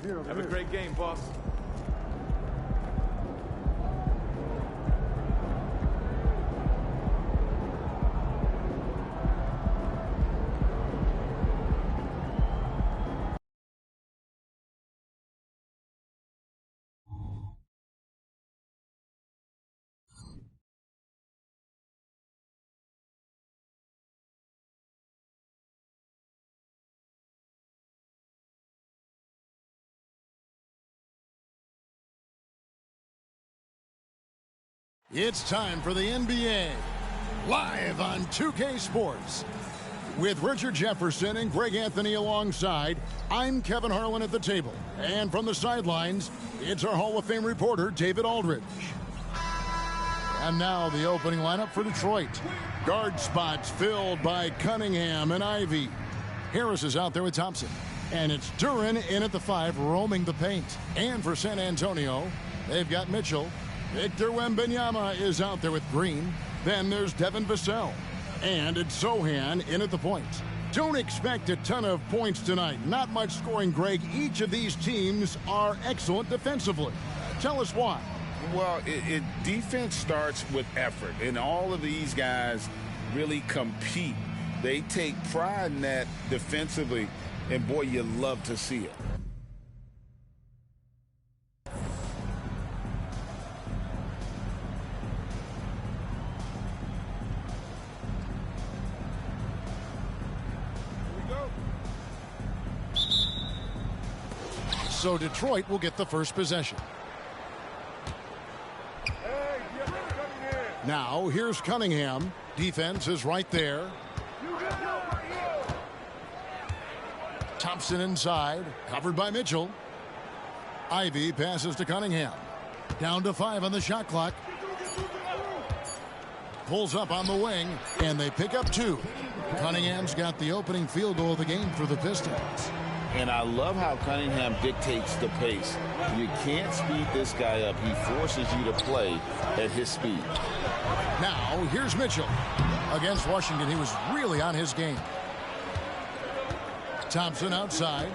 Have a great game, boss. It's time for the NBA, live on 2K Sports. With Richard Jefferson and Greg Anthony alongside, I'm Kevin Harlan at the table. And from the sidelines, it's our Hall of Fame reporter, David Aldridge. And now the opening lineup for Detroit. Guard spots filled by Cunningham and Ivy. Harris is out there with Thompson. And it's Duren in at the 5, roaming the paint. And for San Antonio, they've got Mitchell. Victor Wembanyama is out there with Green. Then there's Devin Vassell. And it's Sohan in at the point. Don't expect a ton of points tonight. Not much scoring, Greg. Each of these teams are excellent defensively. Tell us why. Well, defense starts with effort. And all of these guys really compete. They take pride in that defensively. And, boy, you love to see it. So Detroit will get the first possession. Now here's Cunningham. Defense is right there. Thompson inside, covered by Mitchell. Ivy passes to Cunningham. Down to 5 on the shot clock. Pulls up on the wing, and they pick up 2. Cunningham's got the opening field goal of the game for the Pistons. And I love how Cunningham dictates the pace. You can't speed this guy up. He forces you to play at his speed. Now, here's Mitchell. Against Washington, he was really on his game. Thompson outside.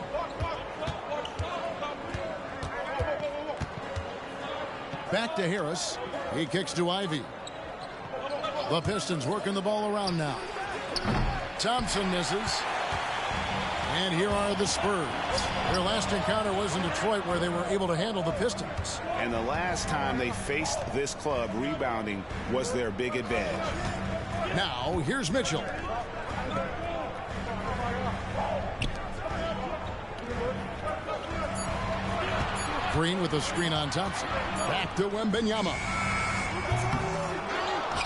Back to Harris. He kicks to Ivy. The Pistons working the ball around now. Thompson misses. And here are the Spurs. Their last encounter was in Detroit, where they were able to handle the Pistons. And the last time they faced this club, rebounding was their big advantage. Now, here's Mitchell. Green with a screen on Thompson. Back to Wembanyama.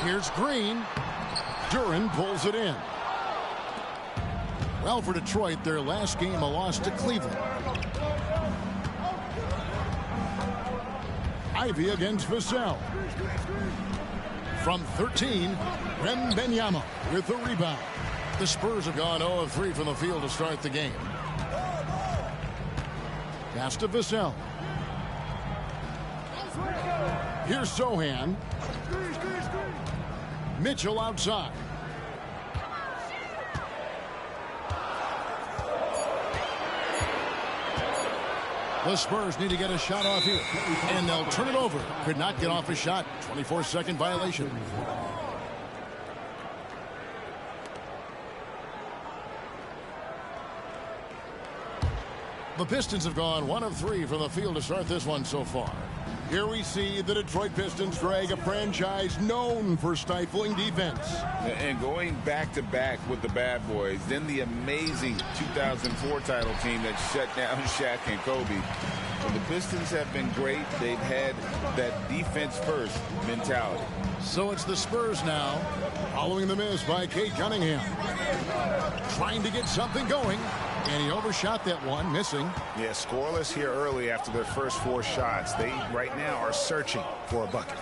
Here's Green. Duren pulls it in. Well, for Detroit, their last game a loss to Cleveland. Ivy against Vassell. From 13, Wembanyama with the rebound. The Spurs have gone 0 of 3 from the field to start the game. Pass to Vassell. Here's Sohan. Mitchell outside. The Spurs need to get a shot off here, and they'll turn it over. Could not get off a shot. 24-second violation. The Pistons have gone 1 of 3 from the field to start this one so far. Here we see the Detroit Pistons, Greg, a franchise known for stifling defense. And going back-to-back with the bad boys, then the amazing 2004 title team that shut down Shaq and Kobe. And the Pistons have been great. They've had that defense-first mentality. So it's the Spurs now, following the miss by Cade Cunningham. Trying to get something going. And he overshot that one, missing. Yeah, scoreless here early after their first 4 shots. They, right now, are searching for a bucket.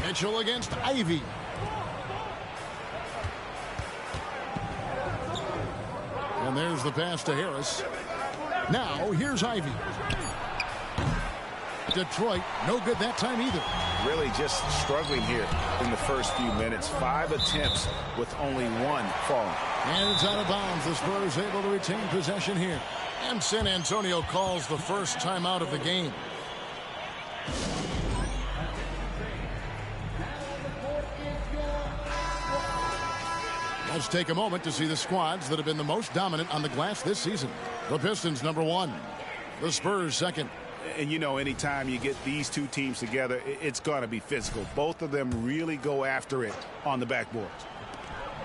Mitchell against Ivy. And there's the pass to Harris. Now, here's Ivy. Detroit, no good that time either. Really just struggling here in the first few minutes. 5 attempts with only 1 falling. And it's out of bounds. The Spurs able to retain possession here. And San Antonio calls the first timeout of the game. Let's take a moment to see the squads that have been the most dominant on the glass this season. The Pistons, number 1. The Spurs, second. And you know, anytime you get these two teams together, it's going to be physical. Both of them really go after it on the backboards.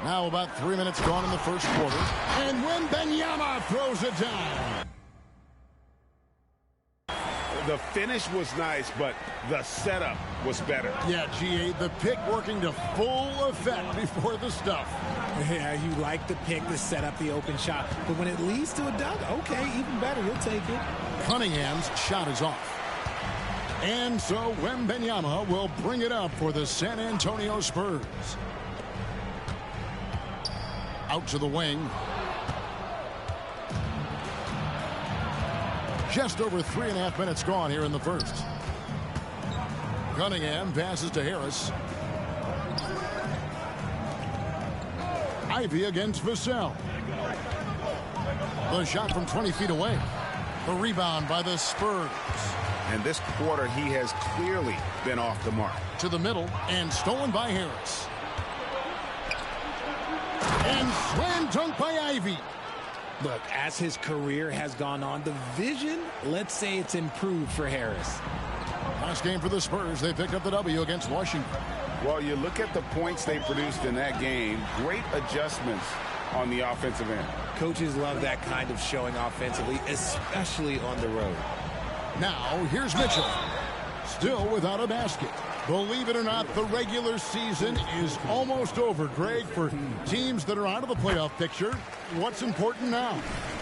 Now about 3 minutes gone in the first quarter. And Wembanyama throws it down. The finish was nice, but the setup was better. Yeah, GA, the pick working to full effect before the stuff. Yeah, you like the pick to set up the open shot. But when it leads to a dunk, okay, even better. You'll take it. Cunningham's shot is off. And so Wembanyama will bring it up for the San Antonio Spurs. Out to the wing. Just over 3.5 minutes gone here in the first. Cunningham passes to Harris. Ivy against Vassell. The shot from 20 feet away. The rebound by the Spurs. And this quarter, he has clearly been off the mark. To the middle and stolen by Harris. And slam dunk by Ivy. Look, as his career has gone on, the vision, let's say it's improved for Harris. Last game for the Spurs, they picked up the W against Washington. Well, you look at the points they produced in that game. Great adjustments on the offensive end. Coaches love that kind of showing offensively, especially on the road. Now, here's Mitchell. Still without a basket. Believe it or not, the regular season is almost over, Greg, for teams that are out of the playoff picture. What's important now?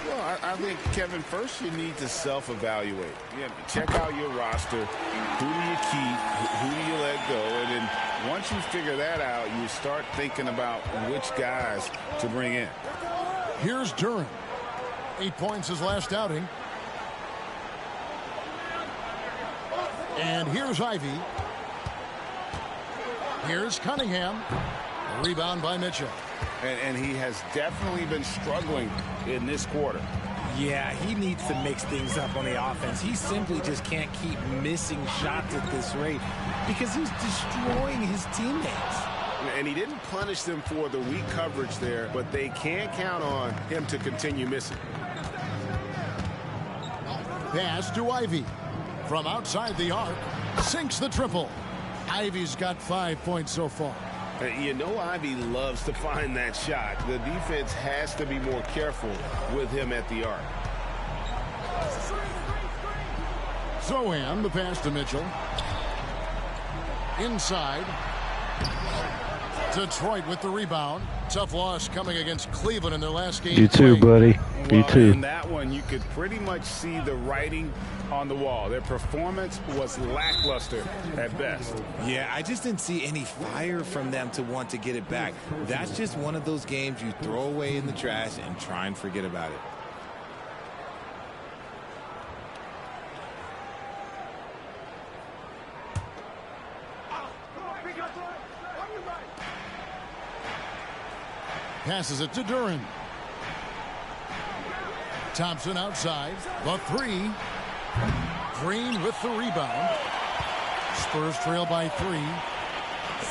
Well, I think, Kevin, first you need to self-evaluate. Check out your roster. Who do you keep? Who do you let go? And then once you figure that out, you start thinking about which guys to bring in. Here's Duran. 8 points his last outing. And here's Ivy. Here's Cunningham. A rebound by Mitchell. And he has definitely been struggling in this quarter. Yeah, he needs to mix things up on the offense. He simply just can't keep missing shots at this rate because he's destroying his teammates. And he didn't punish them for the weak coverage there, but they can't count on him to continue missing. Pass to Ivy. From outside the arc, sinks the triple. Ivy's got 5 points so far. You know Ivy loves to find that shot. The defense has to be more careful with him at the arc. Zohan, the pass to Mitchell. Inside. Detroit with the rebound. Tough loss coming against Cleveland in their last game. You too, buddy. You too. In that one, you could pretty much see the writing on the wall. Their performance was lackluster at best. Yeah, I just didn't see any fire from them to want to get it back. That's just one of those games you throw away in the trash and try and forget about it. Passes it to Duran. Thompson outside. The three. Green with the rebound. Spurs trail by 3.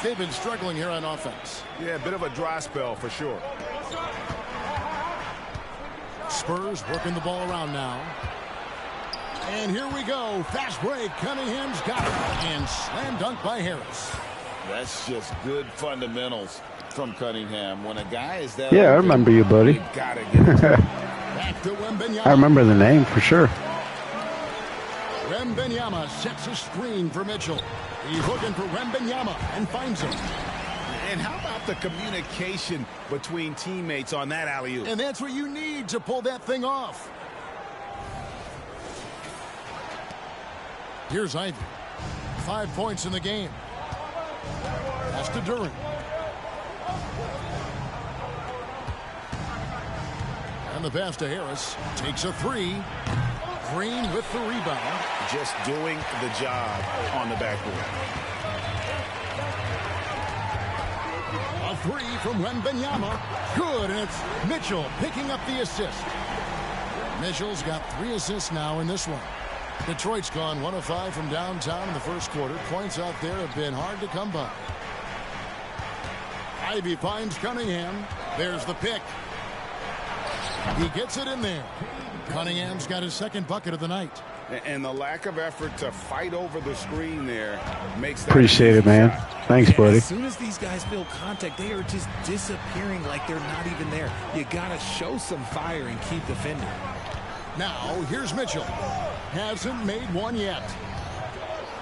They've been struggling here on offense. Yeah, a bit of a dry spell for sure. Spurs working the ball around now. And here we go. Fast break. Cunningham's got it. And slam dunk by Harris. That's just good fundamentals from Cunningham. When a guy is that Yeah, I remember you, buddy. You gotta get it. Back to Wembanyama. I remember the name for sure. Wembanyama sets a screen for Mitchell. He's looking for Wembanyama and finds him. And how about the communication between teammates on that alley-oop? And that's what you need to pull that thing off. Here's Ivy. 5 points in the game. Pass to Duran. And the pass to Harris. Takes a 3. Green with the rebound. Just doing the job on the backboard. A three from Wembanyama. Good, and it's Mitchell picking up the assist. Mitchell's got 3 assists now in this one. Detroit's gone 1 of 5 from downtown in the first quarter. Points out there have been hard to come by. Ivy finds Cunningham. There's the pick. He gets it in there. Cunningham's got his second bucket of the night. And the lack of effort to fight over the screen there makes that Appreciate it, man. Thanks, buddy. As soon as these guys feel contact, they are just disappearing like they're not even there. You got to show some fire and keep defending. Now, here's Mitchell. Hasn't made one yet.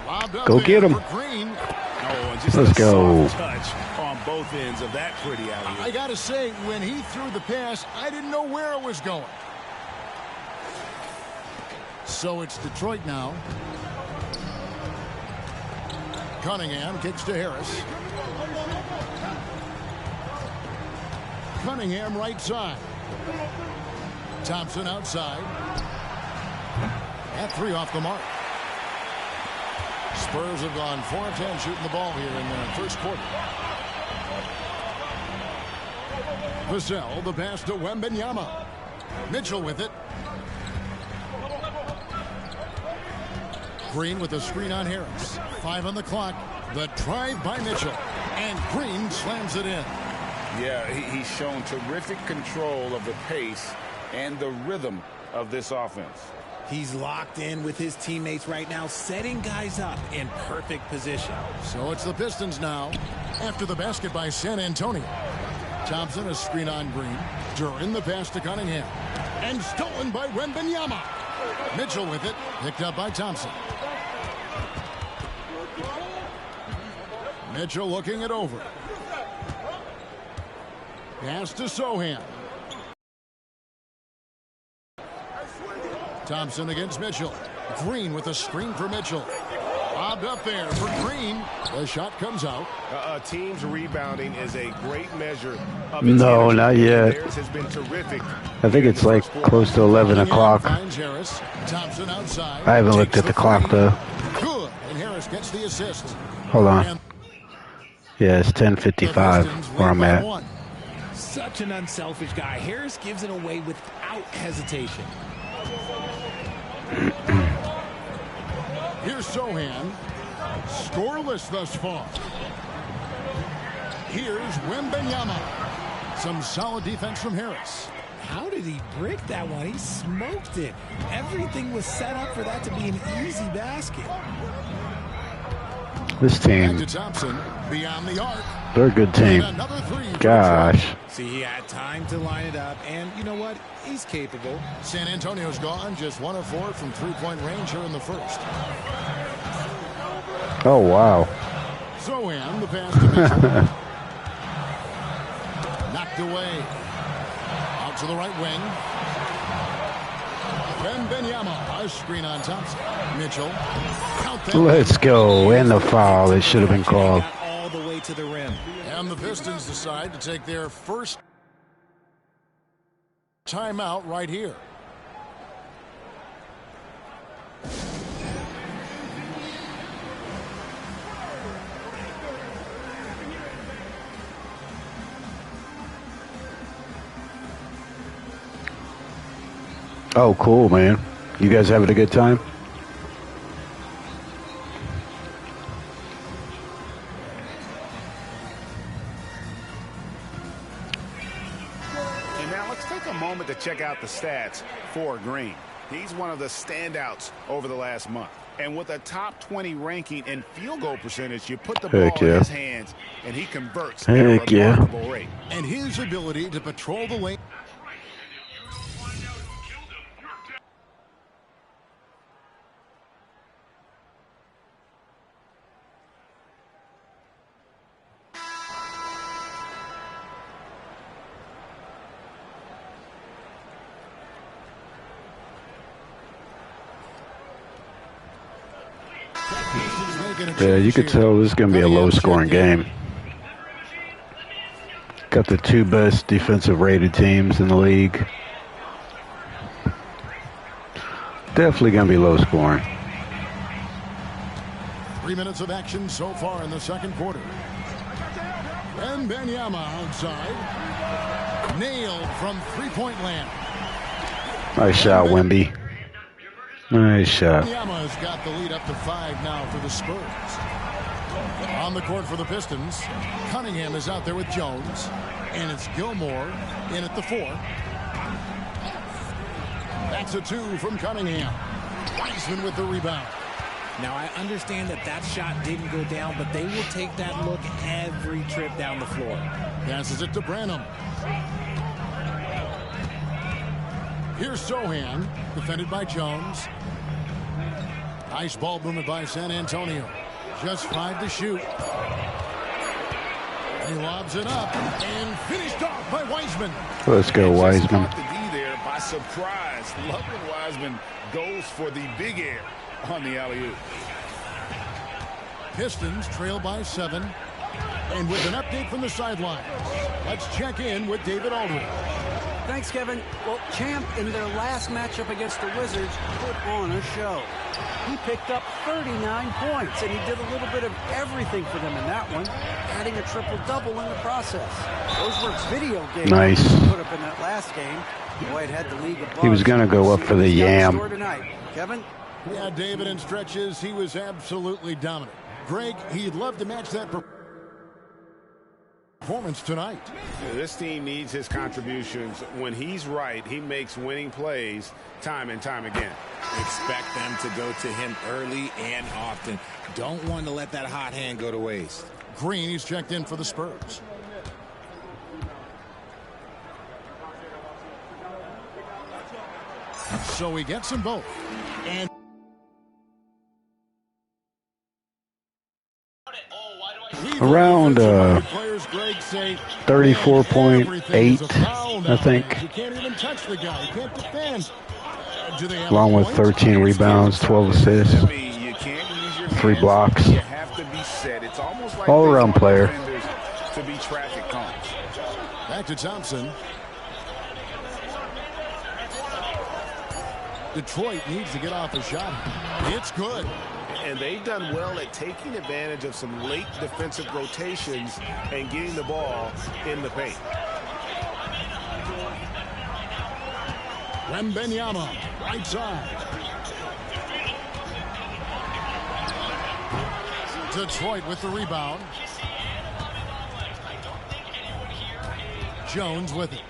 Lobbed up Go there get him. for Green. Oh, and just Let's a go. soft touch on both ends of that pretty alley. I got to say, when he threw the pass, I didn't know where it was going. So it's Detroit now. Cunningham kicks to Harris. Cunningham right side. Thompson outside. That 3 off the mark. Spurs have gone 4 of 10 shooting the ball here in the first quarter. Vassell, the pass to Wembanyama. Mitchell with it. Green with a screen on Harris. 5 on the clock. The drive by Mitchell. And Green slams it in. Yeah, he's shown terrific control of the pace and the rhythm of this offense. He's locked in with his teammates right now, setting guys up in perfect position. So it's the Pistons now. After the basket by San Antonio. Thompson, a screen on Green. Duran, the pass to Cunningham. And stolen by Wembanyama. Mitchell with it. Picked up by Thompson. Mitchell looking it over. Pass to Sohan. Thompson against Mitchell. Green with a screen for Mitchell. Lobbed up there for Green. The shot comes out. A team's rebounding is a great measure of its No, energy. not yet. Theirs has been terrific. I think it's like close to 11 o'clock. Finds Harris. Thompson outside. I haven't looked Takes at the clock, though. Good. And Harris gets the assist. Hold on. And Yeah, it's 10:55 where I'm at. Such an unselfish guy. Harris gives it away without hesitation. Here's Sohan. Scoreless thus far. Here's Wembanyama. Some solid defense from Harris. How did he brick that one? He smoked it. Everything was set up for that to be an easy basket. This Back team, to Thompson. Beyond the arc. they're a good team. And another 3 for Gosh. See, he had time to line it up, and you know what? He's capable. San Antonio's gone just 1 of 4 from 3-point range here in the first. Oh, wow. Sohan, the pass to Mitchell. Knocked away. Out to the right wing. Wembanyama, a screen on Thompson. Mitchell. Count that. Let's go. And the foul. It should have been called. Got all the way to the rim. And the Pistons decide to take their first timeout right here. Oh, cool, man. You guys having a good time? And now let's take a moment to check out the stats for Green. He's one of the standouts over the last month. And with a top 20 ranking in field goal percentage, you put the ball Heck in yeah. his hands, and he converts at a Heck yeah. remarkable rate. And his ability to patrol the lane. Yeah, you could tell this is going to be a low-scoring game. Got the 2 best defensive rated teams in the league. Definitely going to be low scoring. 3 minutes of action so far in the second quarter. And Wembanyama outside. Nailed from three-point land. Nice shot, Wemby. Nice shot. Wembanyama's got the lead up to 5 now for the Spurs. On the court for the Pistons, Cunningham is out there with Jones. And it's Gilmore in at the 4. That's a 2 from Cunningham. Wiseman with the rebound. Now, I understand that shot didn't go down, but they will take that look every trip down the floor. Passes it to Branham. Here's Sohan, defended by Jones. Nice ball movement by San Antonio. Just 5 to shoot. He lobs it up and finished off by Wiseman. Let's go, Wiseman. Caught the D there by surprise. Lovren Wiseman goes for the big air on the alley-oop. Pistons trail by 7. And with an update from the sidelines, let's check in with David Aldridge. Thanks, Kevin. Well, Champ, in their last matchup against the Wizards, put on a show. He picked up 39 points, and he did a little bit of everything for them in that one, adding a triple-double in the process. Those were video games nice. He put up in that last game. Boyd had the league above. He was going to go up for the yam. Tonight. Kevin? Yeah, David, in stretches, he was absolutely dominant. Greg, he'd love to match that performance tonight. This team needs his contributions. When he's right, he makes winning plays time and time again. Expect them to go to him early and often. Don't want to let that hot hand go to waste. Green, he's checked in for the Spurs. So he gets them both. And around 34.8, I think. You can't even touch the guy. You can't defend. Along with 13 rebounds, 12 assists, 3 blocks. You have to be set. It's almost like all-around player. To be traffic cones. Back to Thompson. Detroit needs to get off a shot. It's good. And they've done well at taking advantage of some late defensive rotations and getting the ball in the paint. Wembanyama, right side. Detroit with the rebound. Jones with it.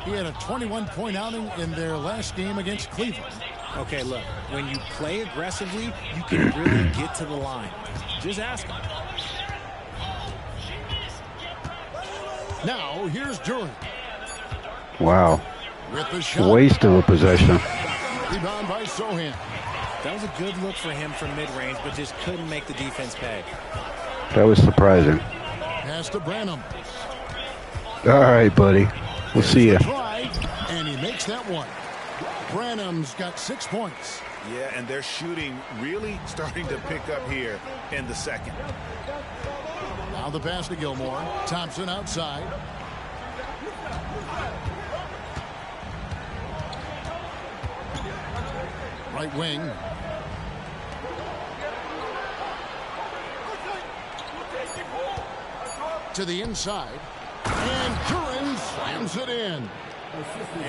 He had a 21-point outing in their last game against Cleveland. Okay, look, when you play aggressively, you can really get to the line. Just ask him. Now, here's Durant. Wow. With the shot. Waste of a possession. Rebound by Sohan. That was a good look for him from mid-range, but just couldn't make the defense pay. That was surprising. Pass to Branham. All right, buddy. We'll see you. And he makes that one. Branham's got 6 points. Yeah, and their shooting really starting to pick up here in the second. Now the pass to Gilmore. Thompson outside. Right wing. To the inside. And Curran slams it in.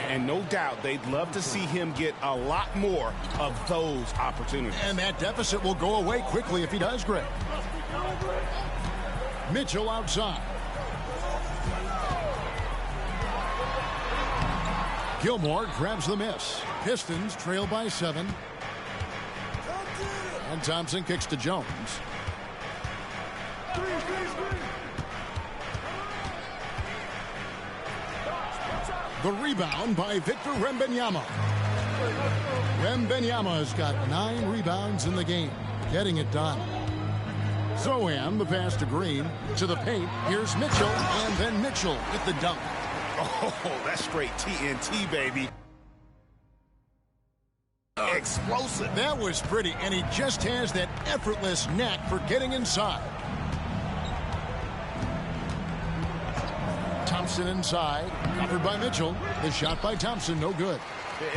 And no doubt they'd love to see him get a lot more of those opportunities. And that deficit will go away quickly if he does, Greg. Mitchell outside. Gilmore grabs the miss. Pistons trail by 7. And Thompson kicks to Jones. The rebound by Victor Wembanyama. Wembanyama's got 9 rebounds in the game, getting it done. Sohan, the pass to Green, to the paint. Here's Mitchell, and then Mitchell with the dunk. Oh, that's straight TNT, baby. Explosive. That was pretty, and he just has that effortless knack for getting inside. Thompson inside, covered by Mitchell. The shot by Thompson, no good.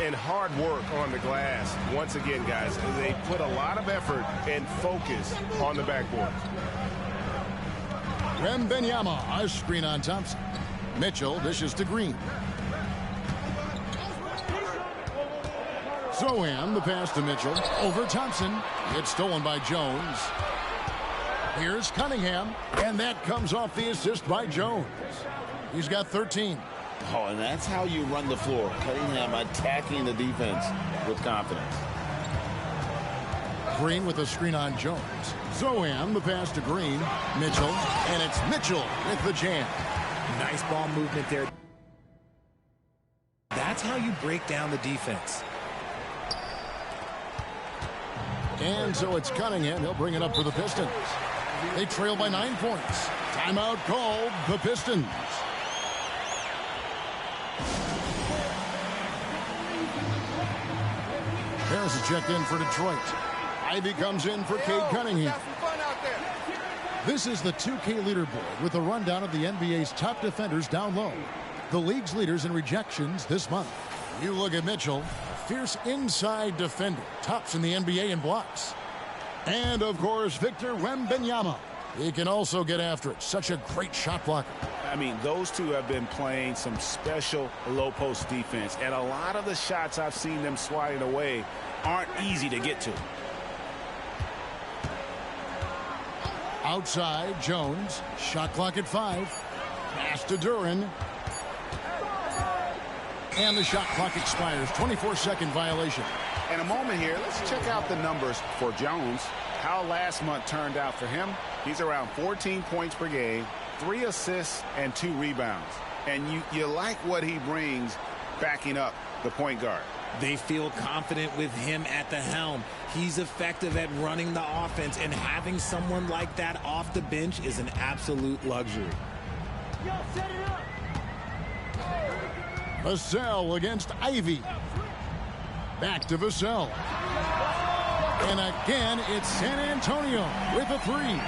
And hard work on the glass. Once again, guys, they put a lot of effort and focus on the backboard. Wembanyama, a screen on Thompson. Mitchell dishes to Green. Zohan, the pass to Mitchell. Over Thompson. It's stolen by Jones. Here's Cunningham. And that comes off the assist by Jones. He's got 13. Oh, and that's how you run the floor. Cunningham attacking the defense with confidence. Green with a screen on Jones. Zohan, the pass to Green. Mitchell. And it's Mitchell with the jam. Nice ball movement there. That's how you break down the defense. And so it's Cunningham. He'll bring it up for the Pistons. They trail by 9 points. Timeout called the Pistons. Harris is checked in for Detroit. Ivy comes in for Cade Cunningham. This is the 2K leaderboard with a rundown of the NBA's top defenders down low. The league's leaders in rejections this month. You look at Mitchell, fierce inside defender, tops in the NBA in blocks. And, of course, Victor Wembanyama. He can also get after it. Such a great shot blocker. I mean, those two have been playing some special low-post defense, and a lot of the shots I've seen them swatting away aren't easy to get to. Outside, Jones. Shot clock at 5. Pass to Duran. And the shot clock expires. 24-second violation. In a moment here, let's check out the numbers for Jones. How last month turned out for him. He's around 14 points per game, 3 assists, and 2 rebounds. And you like what he brings backing up the point guard. They feel confident with him at the helm. He's effective at running the offense, and having someone like that off the bench is an absolute luxury. Vassell against Ivy. Back to Vassell. And again, it's San Antonio with a 3.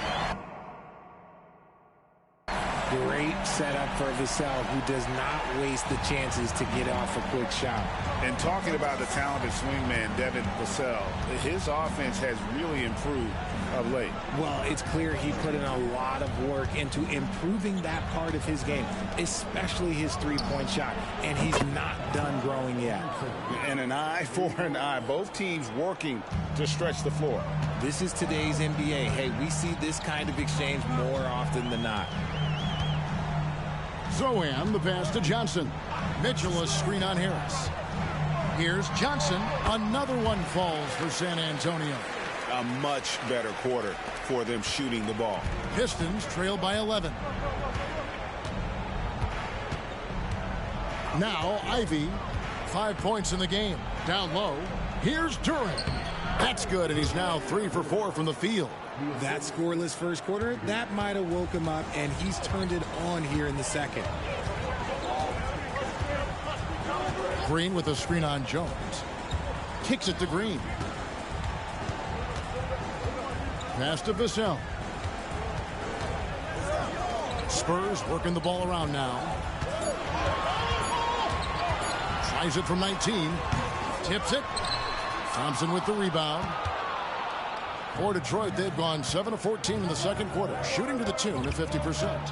Great setup for Vassell, who does not waste the chances to get off a quick shot. And talking about the talented swingman, Devin Vassell, his offense has really improved of late. Well, it's clear he put in a lot of work into improving that part of his game, especially his three-point shot, and he's not done growing yet. And an eye for an eye. Both teams working to stretch the floor. This is today's NBA. Hey, we see this kind of exchange more often than not. Zohan, the pass to Johnson. Mitchell, a screen on Harris. Here's Johnson. Another one falls for San Antonio. A much better quarter for them shooting the ball. Pistons trail by 11. Now Ivy, 5 points in the game. Down low. Here's Duran. That's good, and he's now 3 for 4 from the field. That scoreless first quarter, that might have woke him up, and he's turned it on here in the second. Green with a screen on Jones. Kicks it to Green. Pass to Vassell. Spurs working the ball around now. Tries it from 19. Tips it. Thompson with the rebound. For Detroit, they've gone 7 of 14 in the second quarter, shooting to the tune of 50%.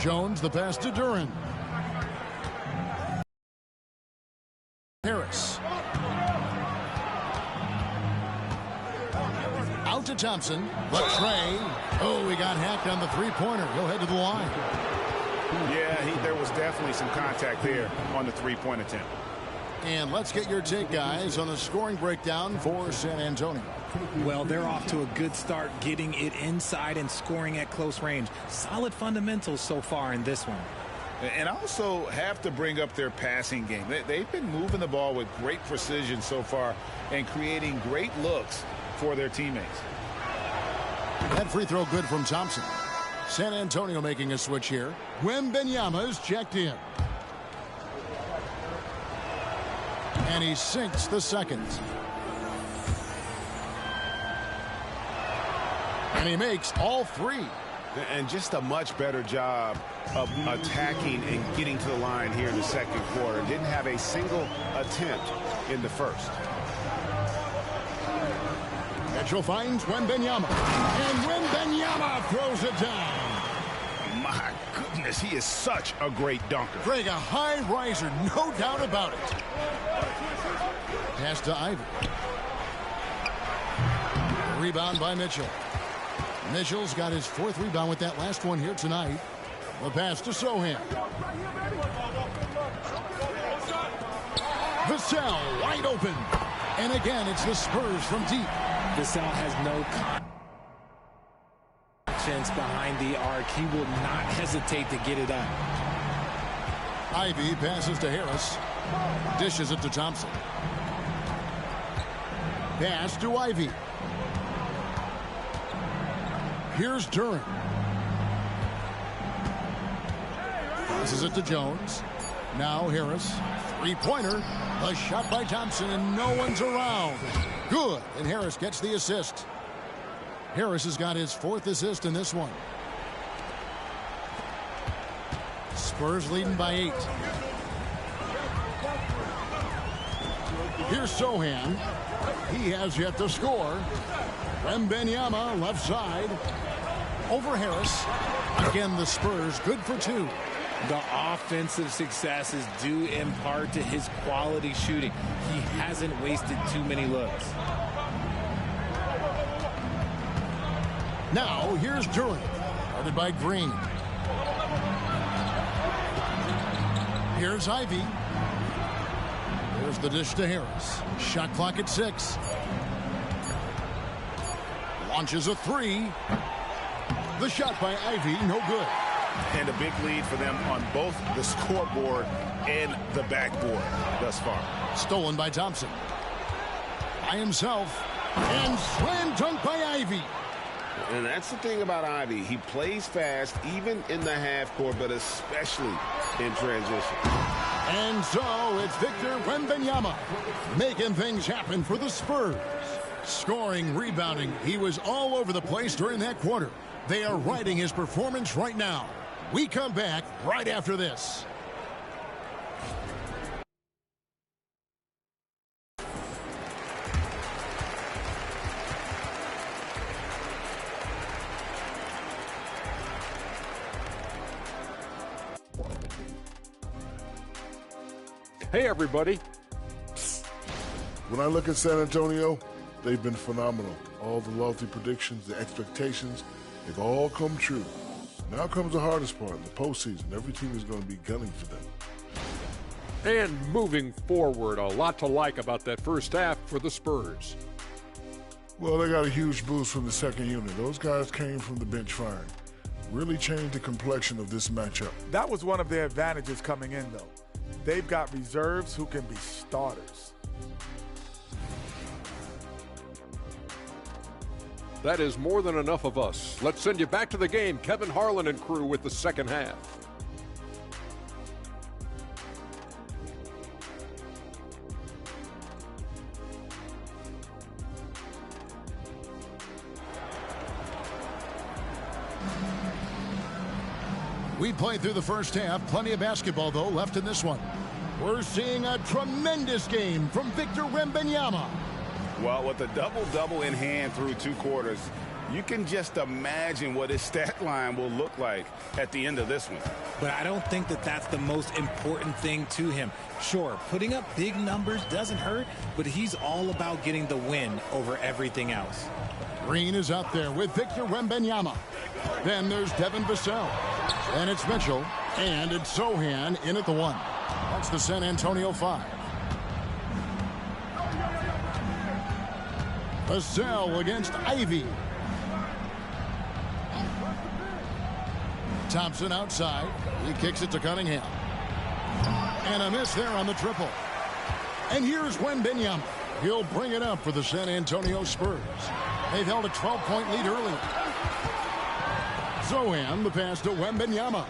Jones, the pass to Duran. Harris. Out to Thompson. Trey. Oh, he got hacked on the three-pointer. He'll head to the line. Yeah, there was definitely some contact there on the three-point attempt. And let's get your take, guys, on the scoring breakdown for San Antonio. Well, they're off to a good start, getting it inside and scoring at close range. Solid fundamentals so far in this one. And also have to bring up their passing game. They've been moving the ball with great precision so far and creating great looks for their teammates. That free throw good from Thompson. San Antonio making a switch here. Wembanyama is checked in. And he sinks the second. And he makes all 3. And just a much better job of attacking and getting to the line here in the second quarter. Didn't have a single attempt in the first. Mitchell finds Wembanyama. And Wembanyama throws it down. My goodness, he is such a great dunker. Greg, a high riser, no doubt about it. Pass to Ivy. Rebound by Mitchell. Mitchell's got his 4th rebound with that last one here tonight. The pass to Sohan. Vassell wide open. And again, it's the Spurs from deep. Vassell has no confidence behind the arc. He will not hesitate to get it up. Ivy passes to Harris. Dishes it to Thompson. Pass to Ivy. Here's Duran. Passes it to Jones. Now Harris. Three-pointer. A shot by Thompson, and no one's around. Good. And Harris gets the assist. Harris has got his 4th assist in this one. Spurs leading by 8. Here's Sohan. He has yet to score. Wembanyama left side. Over Harris. Again, the Spurs good for 2. The offensive successes due in part to his quality shooting. He hasn't wasted too many looks. Now, here's Duran. Guarded by Green. Here's Ivy. Here's the dish to Harris. Shot clock at 6. Launches a 3. The shot by Ivy, no good. And a big lead for them on both the scoreboard and the backboard thus far. Stolen by Thompson. By himself. And slam dunk by Ivy. And that's the thing about Ivy. He plays fast, even in the half court, but especially in transition. And so it's Victor Wembanyama making things happen for the Spurs. Scoring, rebounding. He was all over the place during that quarter. They are riding his performance right now. We come back right after this. Hey, everybody. When I look at San Antonio, they've been phenomenal. All the lofty predictions, the expectations, they've all come true. Now comes the hardest part, the postseason. Every team is going to be gunning for them. And moving forward, a lot to like about that first half for the Spurs. Well, they got a huge boost from the second unit. Those guys came from the bench firing. Really changed the complexion of this matchup. That was one of their advantages coming in, though. They've got reserves who can be starters. That is more than enough of us. Let's send you back to the game. Kevin Harlan and crew with the second half. We played through the first half. Plenty of basketball, though, left in this one. We're seeing a tremendous game from Victor Wembanyama. Well, with a double-double in hand through 2 quarters, you can just imagine what his stat line will look like at the end of this one. But I don't think that that's the most important thing to him. Sure, putting up big numbers doesn't hurt, but he's all about getting the win over everything else. Green is out there with Victor Wembanyama. Then there's Devin Vassell. And it's Mitchell. And it's Sohan in at the 1. That's the San Antonio 5. Vassell against Ivy. Thompson outside. He kicks it to Cunningham. And a miss there on the triple. And here's Wembanyama. He'll bring it up for the San Antonio Spurs. They've held a 12-point lead early. Sohan, the pass to Wembanyama.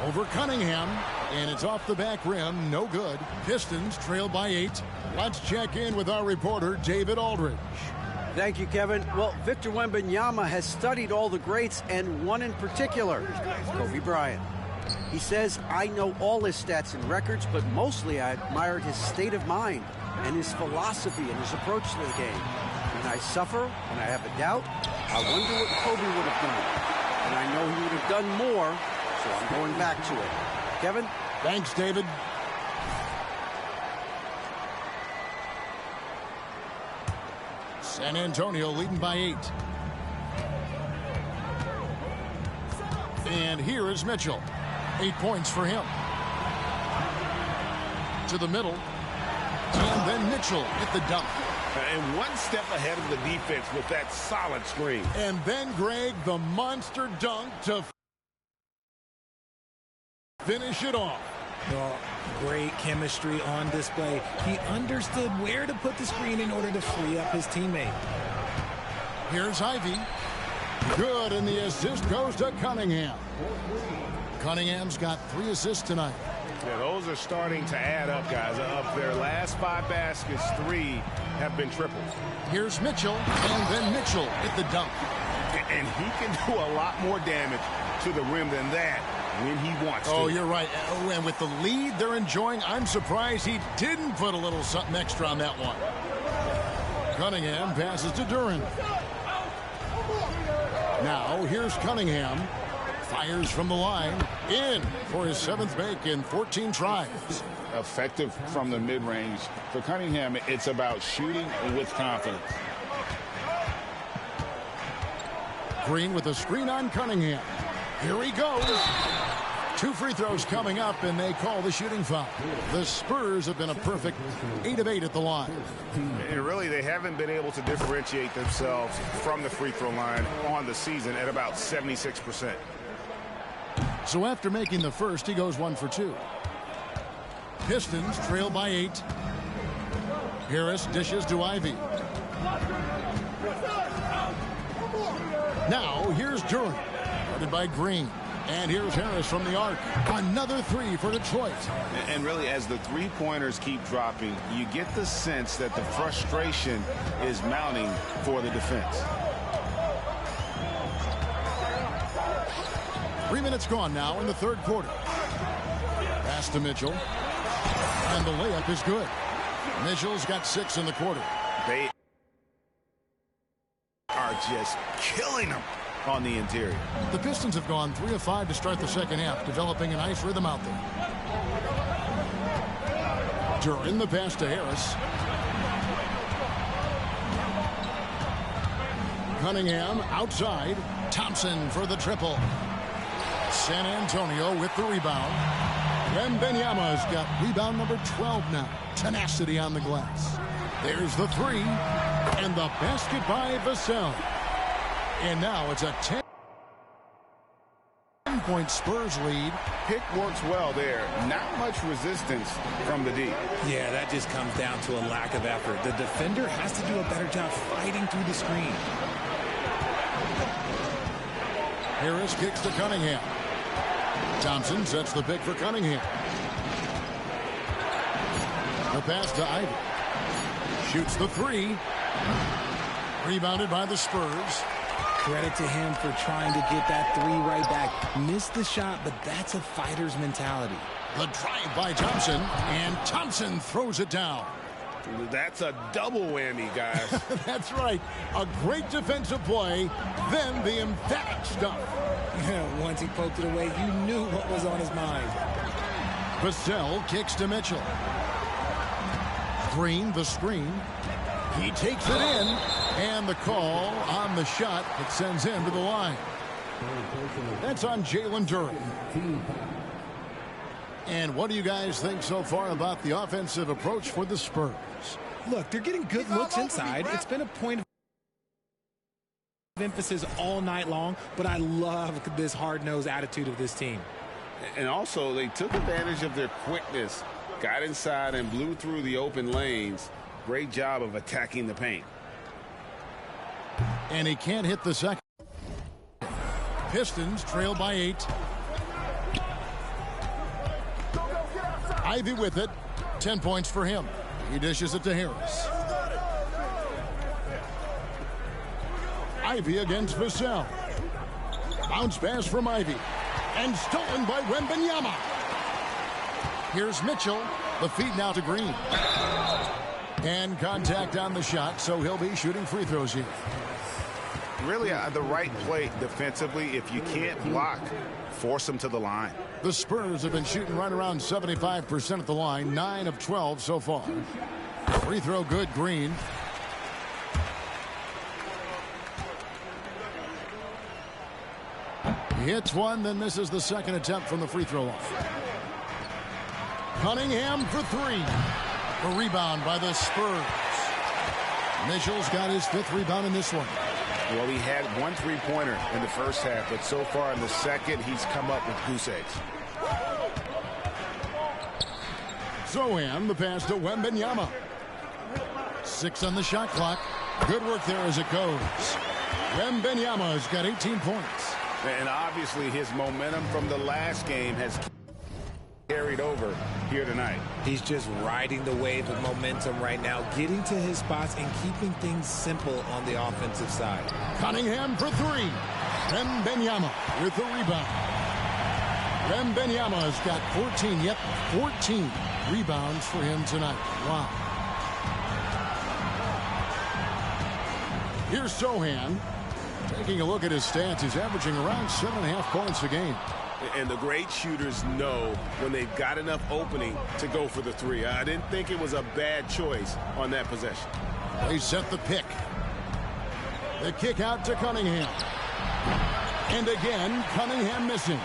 Over Cunningham. And it's off the back rim. No good. Pistons trail by 8. Let's check in with our reporter, David Aldridge. Thank you, Kevin. Well, Victor Wembanyama has studied all the greats and one in particular, Kobe Bryant. He says, I know all his stats and records, but mostly I admired his state of mind and his philosophy and his approach to the game. When I suffer, when I have a doubt, I wonder what Kobe would have done. And I know he would have done more, so I'm going back to it. Kevin? Thanks, David. San Antonio leading by 8. And here is Mitchell. 8 points for him. To the middle. And then Mitchell at the dunk. And one step ahead of the defense with that solid screen. And then Greg, the monster dunk to finish it off. Oh, great chemistry on display. He understood where to put the screen in order to free up his teammate. Here's Ivy. Good, and the assist goes to Cunningham. Cunningham's got 3 assists tonight. Yeah, those are starting to add up, guys. Of their last 5 baskets, 3 have been triples. Here's Mitchell, and then Mitchell at the dunk. And he can do a lot more damage to the rim than that when he wants to. Oh, you're right. Oh, and with the lead they're enjoying, I'm surprised he didn't put a little something extra on that one. Cunningham passes to Duran. Now, here's Cunningham. Fires from the line. In for his 7th make in 14 tries. Effective from the mid-range. For Cunningham, it's about shooting with confidence. Green with a screen on Cunningham. Here he goes. 2 free throws coming up, and they call the shooting foul. The Spurs have been a perfect 8 of 8 at the line. And really, they haven't been able to differentiate themselves from the free throw line on the season at about 76%. So after making the first, he goes 1 for 2. Pistons trail by 8. Harris dishes to Ivy. Now, here's Duran. Guarded by Green. And here's Harris from the arc. Another 3 for Detroit. And really, as the three-pointers keep dropping, you get the sense that the frustration is mounting for the defense. 3 minutes gone now in the 3rd quarter. Pass to Mitchell. And the layup is good. Mitchell's got 6 in the quarter. They are just killing them on the interior. The Pistons have gone 3 of 5 to start the 2nd half, developing a nice rhythm out there. Duran the pass to Harris. Cunningham outside. Thompson for the triple. San Antonio with the rebound. Wembanyama's got rebound number 12 now. Tenacity on the glass. There's the 3. And the basket by Vassell. And now it's a 10-point Spurs lead. Pick works well there. Not much resistance from the D. Yeah, that just comes down to a lack of effort. The defender has to do a better job fighting through the screen. Harris kicks to Cunningham. Thompson sets the pick for Cunningham. The pass to Ivy. Shoots the 3. Rebounded by the Spurs. Credit to him for trying to get that 3 right back. Missed the shot, but that's a fighter's mentality. The drive by Thompson, and Thompson throws it down. That's a double whammy, guys. That's right. A great defensive play, then the emphatic stuff. Once he poked it away, you knew what was on his mind. Vassell kicks to Mitchell. Green, the screen. He takes it in, and the call on the shot that sends him to the line. That's on Jalen Duran. And what do you guys think so far about the offensive approach for the Spurs? Look, they're getting good looks inside. It's been a point of emphasis all night long, but I love this hard-nosed attitude of this team. And also, they took advantage of their quickness, got inside and blew through the open lanes. Great job of attacking the paint. And he can't hit the second. Pistons trail by 8. Ivy with it. 10 points for him. He dishes it to Harris. Ivy against Vassell. Bounce pass from Ivy. And stolen by Wembanyama. Here's Mitchell. The feed now to Green. And contact on the shot, so he'll be shooting free throws here. Really the right play defensively. If you can't block, force them to the line. The Spurs have been shooting right around 75% at the line, 9 of 12 so far. Free throw good, Green. He hits one, then misses the second attempt from the free throw line. Cunningham for three. A rebound by the Spurs. Mitchell's got his 5th rebound in this one. Well, he had 1 3-pointer in the first half, but so far in the second, he's come up with goose eggs. Zohan, the pass to Wembanyama. 6 on the shot clock. Good work there as it goes. Wembanyama has got 18 points. And obviously his momentum from the last game has carried over here tonight. He's just riding the wave of momentum right now, getting to his spots and keeping things simple on the offensive side. Cunningham for 3. Wembanyama with the rebound. Wembanyama has got 14. Yep, 14 rebounds for him tonight. Wow. Here's Zohan. Taking a look at his stats, he's averaging around 7.5 points a game. And the great shooters know when they've got enough opening to go for the 3. I didn't think it was a bad choice on that possession. They set the pick. The kick out to Cunningham. And again, Cunningham missing.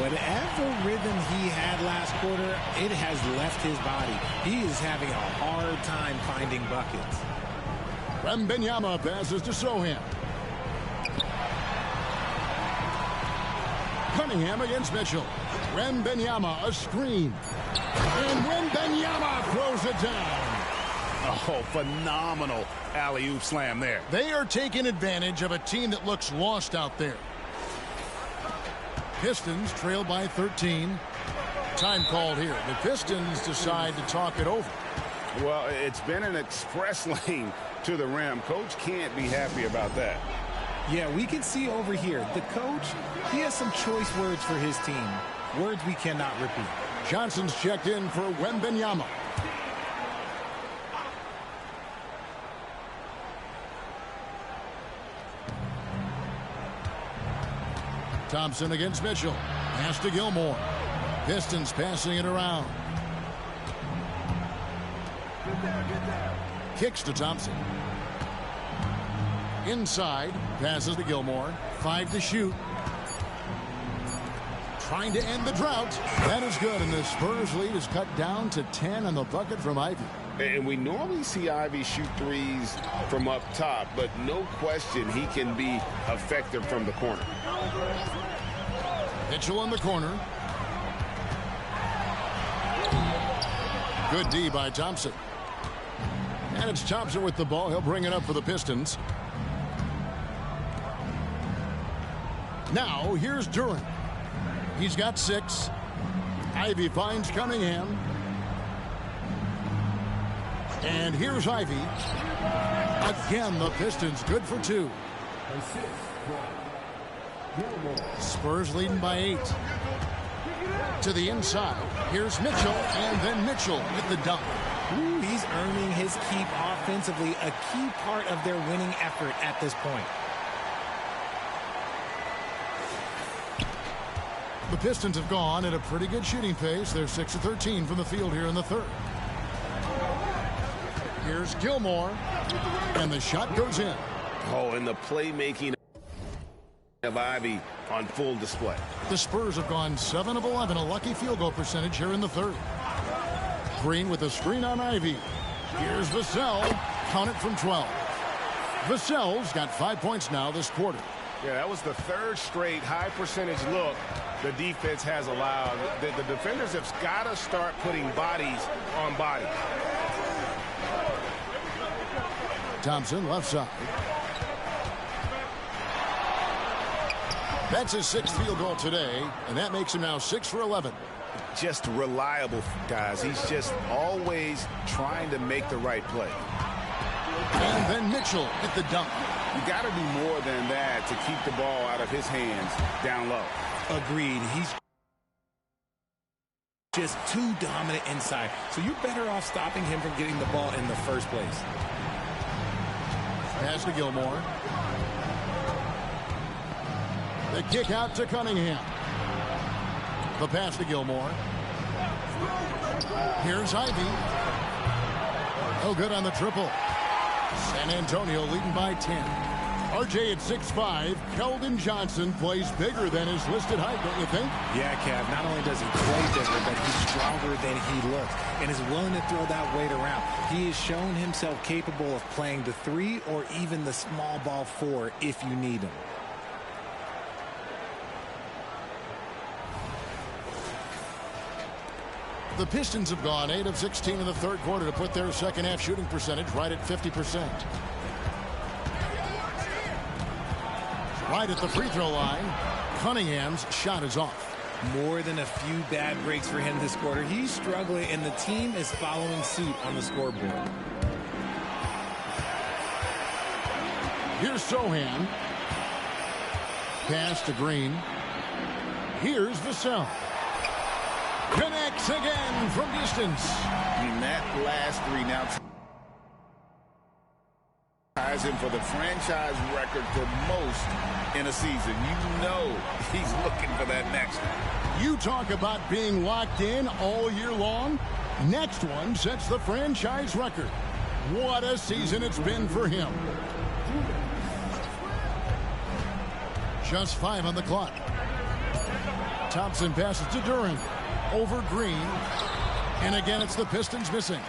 Whatever rhythm he had last quarter, it has left his body. He is having a hard time finding buckets. Wembanyama passes to Zohan. Cunningham against Mitchell. Wembanyama, a screen. And Wembanyama throws it down. Oh, phenomenal alley-oop slam there. They are taking advantage of a team that looks lost out there. Pistons trail by 13. Time called here. The Pistons decide to talk it over. Well, it's been an express lane to the rim. Coach can't be happy about that. Yeah, we can see over here, the coach, he has some choice words for his team. Words we cannot repeat. Johnson's checked in for Wembanyama. Thompson against Mitchell. Pass to Gilmore. Pistons passing it around. Kicks to Thompson. Inside, passes to Gilmore. 5 to shoot. Trying to end the drought. That is good, and the Spurs lead is cut down to 10 on the bucket from Ivy. And we normally see Ivy shoot 3s from up top, but no question he can be effective from the corner. Mitchell in the corner. Good D by Thompson. And it's Thompson with the ball. He'll bring it up for the Pistons. Now, here's Durant. He's got 6. Ivy finds Cunningham. And here's Ivy. Again, the Pistons good for 2. Spurs leading by 8. To the inside. Here's Mitchell, and then Mitchell with the dunk. Ooh, he's earning his keep offensively, a key part of their winning effort at this point. The Pistons have gone at a pretty good shooting pace. They're 6 of 13 from the field here in the third. Here's Gilmore, and the shot goes in. Oh, and the playmaking of Ivy on full display. The Spurs have gone 7 of 11, a lucky field goal percentage here in the third. Green with a screen on Ivy. Here's Vassell, count it from 12. Vassell's got 5 points now this quarter. Yeah, that was the 3rd straight high percentage look the defense has allowed. The defenders have got to start putting bodies on bodies. Thompson left side. That's his 6th field goal today, and that makes him now 6 for 11. Just reliable, guys. He's just always trying to make the right play. And then Mitchell at the dunk. You got to do more than that to keep the ball out of his hands down low. Agreed. He's just too dominant inside. So you're better off stopping him from getting the ball in the first place. Pass to Gilmore. The kick out to Cunningham. The pass to Gilmore. Here's Ivy. No good on the triple. San Antonio leading by 10. RJ at 6'5", Keldon Johnson plays bigger than his listed height, don't you think? Yeah, Kev. Not only does he play bigger, but he's stronger than he looks and is willing to throw that weight around. He has shown himself capable of playing the 3 or even the small ball 4 if you need him. The Pistons have gone 8 of 16 in the third quarter to put their second half shooting percentage right at 50%. Right at the free throw line, Cunningham's shot is off. More than a few bad breaks for him this quarter. He's struggling, and the team is following suit on the scoreboard. Here's Sohan. Pass to Green. Here's Vassell. Connects again from distance. And that last 3 now ties him for the franchise record for most in a season. You know he's looking for that next one. You talk about being locked in all year long. Next one sets the franchise record. What a season it's been for him. Just 5 on the clock. Thompson passes to Duran. Over Green. And again, it's the Pistons missing.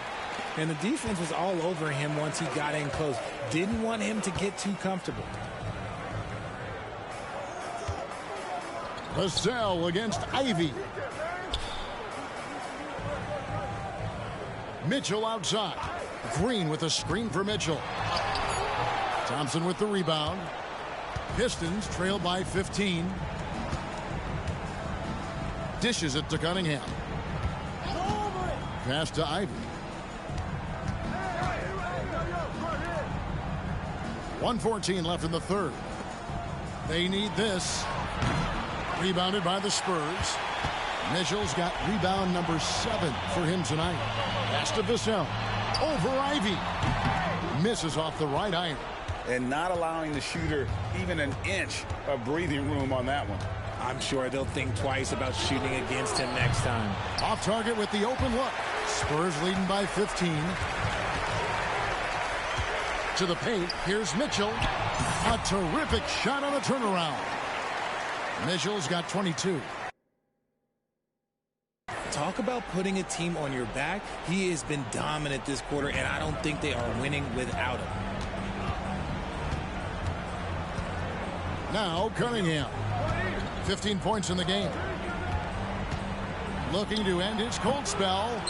And the defense was all over him once he got in close. Didn't want him to get too comfortable. Vassell against Ivy. Mitchell outside. Green with a screen for Mitchell. Thompson with the rebound. Pistons trail by 15. Dishes it to Cunningham. Pass to Ivy. 1:14 left in the third. They need this. Rebounded by the Spurs. Mitchell's got rebound number 7 for him tonight. Pass to Vassell. Over Ivy. Misses off the right iron. And not allowing the shooter even an inch of breathing room on that one. I'm sure they'll think twice about shooting against him next time. Off target with the open look. Spurs leading by 15. To the paint. Here's Mitchell. A terrific shot on the turnaround. Mitchell's got 22. Talk about putting a team on your back. He has been dominant this quarter, and I don't think they are winning without him. Now Cunningham. 15 points in the game. Looking to end his cold spell.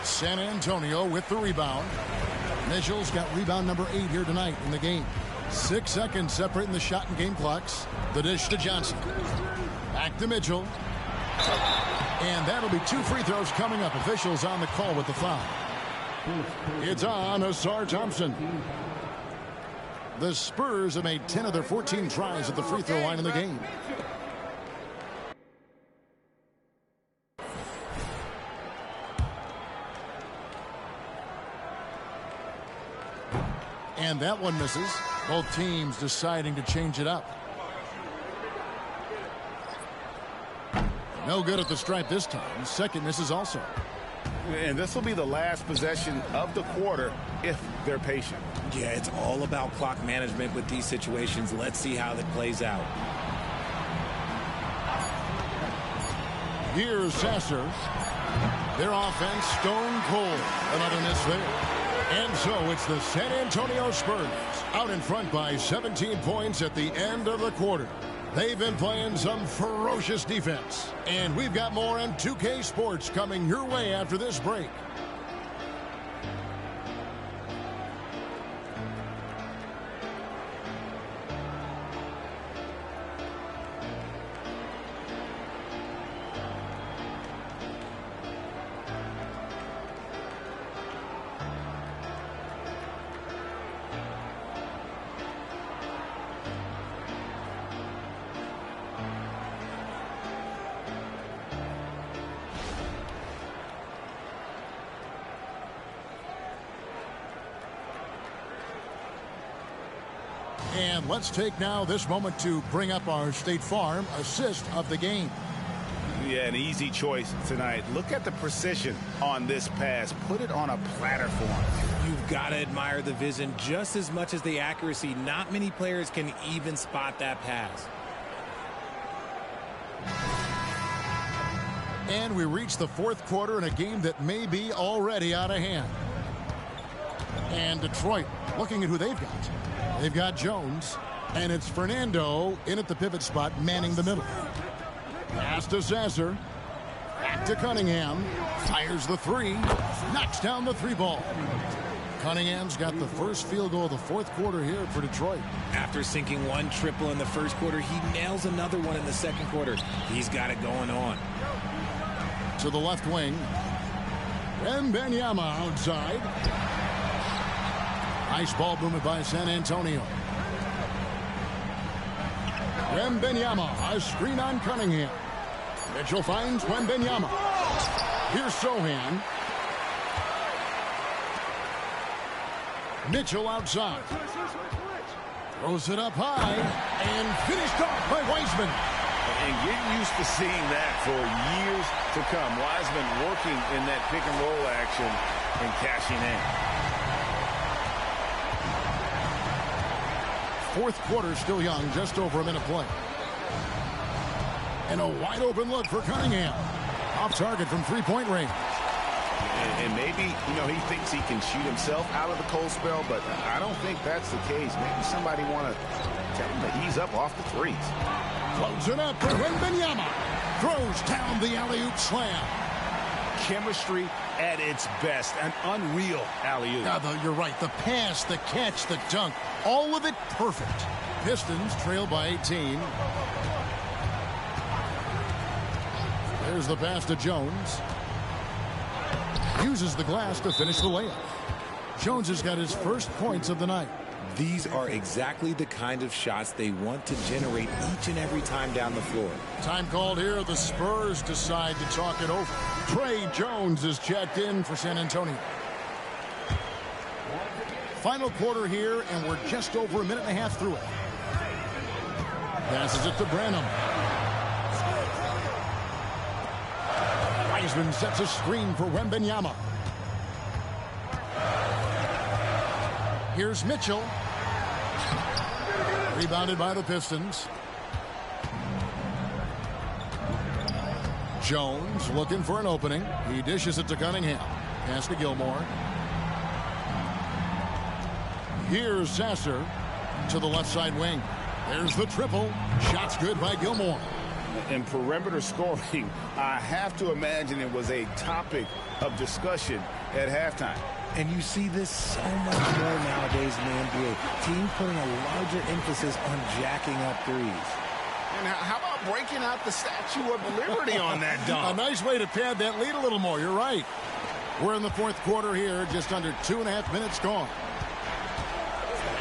San Antonio with the rebound. Mitchell's got rebound number 8 here tonight in the game. 6 seconds separating the shot and game clocks. The dish to Johnson. Back to Mitchell. And that'll be 2 free throws coming up. Officials on the call with the foul. It's on Asar Thompson. The Spurs have made 10 of their 14 tries at the free throw line in the game. And that one misses. Both teams deciding to change it up. No good at the stripe this time. Second misses also. And this will be the last possession of the quarter if they're patient. Yeah, it's all about clock management with these situations. Let's see how that plays out. Here's Sasser. Their offense stone cold. Another miss there. And so it's the San Antonio Spurs out in front by 17 points at the end of the quarter. They've been playing some ferocious defense. And we've got more on 2K Sports coming your way after this break. And let's take now this moment to bring up our State Farm assist of the game. Yeah, an easy choice tonight. Look at the precision on this pass. Put it on a platter for him. You've got to admire the vision just as much as the accuracy. Not many players can even spot that pass. And we reach the fourth quarter in a game that may be already out of hand. And Detroit looking at who they've got. They've got Jones, and it's Fernando in at the pivot spot, manning the middle. Pass to Sasser. Back to Cunningham. Fires the three. Knocks down the three ball. Cunningham's got the first field goal of the fourth quarter here for Detroit. After sinking one triple in the first quarter, he nails another one in the second quarter. He's got it going on. To the left wing. Wembanyama outside. Nice ball movement by San Antonio. Wembanyama, a screen on Cunningham. Mitchell finds Wembanyama. Here's Sohan. Mitchell outside. Throws it up high and finished off by Wiseman. And get used to seeing that for years to come. Wiseman working in that pick and roll action and cashing in. Fourth quarter still young, just over a minute play. And a wide open look for Cunningham. Off target from three-point range. And maybe, he thinks he can shoot himself out of the cold spell, but I don't think that's the case. Maybe somebody want to tell him to ease up off the threes. Floats it up for Wembanyama. Throws down the alley-oop slam. Chemistry at its best. An unreal alley-oop. You're right. The pass, the catch, the dunk. All of it perfect. Pistons trail by 18. There's the pass to Jones. Uses the glass to finish the layup. Jones has got his first points of the night. These are exactly the kind of shots they want to generate each and every time down the floor. Time called here. The Spurs decide to talk it over. Trey Jones is checked in for San Antonio. Final quarter here, and we're just over a minute and a half through it. Passes it to Branham. Wiseman sets a screen for Wembanyama. Here's Mitchell. Rebounded by the Pistons. Jones looking for an opening. He dishes it to Cunningham. Pass to Gilmore. Here's Sasser to the left side wing. There's the triple. Shots good by Gilmore. In perimeter scoring, I have to imagine it was a topic of discussion at halftime. And you see this so much more nowadays in the NBA. Teams putting a larger emphasis on jacking up threes. And how about breaking out the Statue of Liberty on that dunk? A nice way to pad that lead a little more. You're right. We're in the fourth quarter here. Just under 2.5 minutes gone.